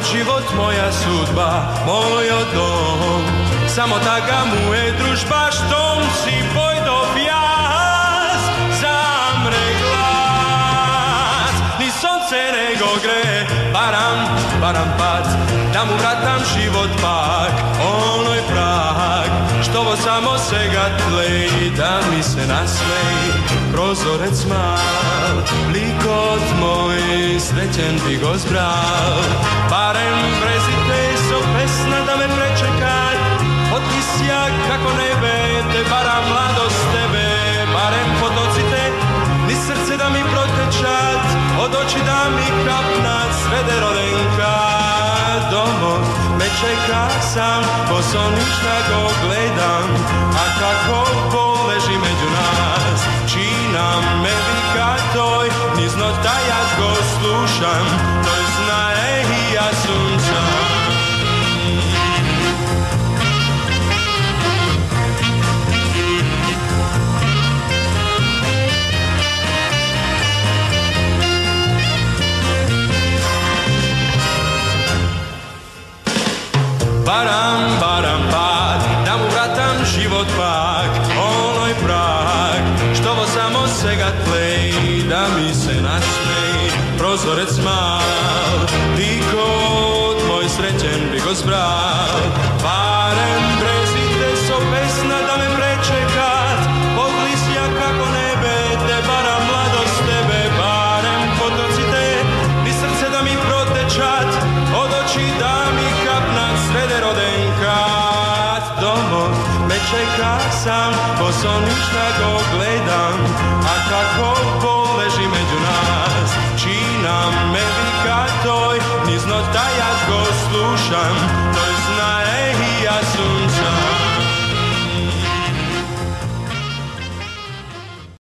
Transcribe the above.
Život, moja sudba, moj dom, samota mu je družba, štom si pojdo vjaz, zamre glas, ni sonce nego gre, baram pac, da mu vratam život pak, onoj prag, što vo samo sega tlej, da mi se nasmej, prozorec mal, likot moj, srećen bi go zbral, barem brezite so pesna da me prečekat, otisja kako nebe, te bara mladost tebe, barem potocite, ni srce da mi protečat, od oči da mi kapnat, sve de rodenka, domov me čeka sam, boso ništa go gledam, a kako poleži među nas, čina me vika toj, nizno da ja go slušam, toj zna i ja sunčam. Baram pad, da mu vratam život pak, onoj prag, što vo samo sega tlej, da mi se nasmej, prozorec mal, likot moj srećen bi go zbral, barem brezite so pesna da me prečekat, poglisja kako nebe, te bara mladost tebe, barem potocite, ni srce da mi protečat, od oči da mi kapnat, sve de rodenkat, domov me čeka sam, boso ništa go gledam, a kako poleži među nas, čina me vika toj, nizno da ja go slušam,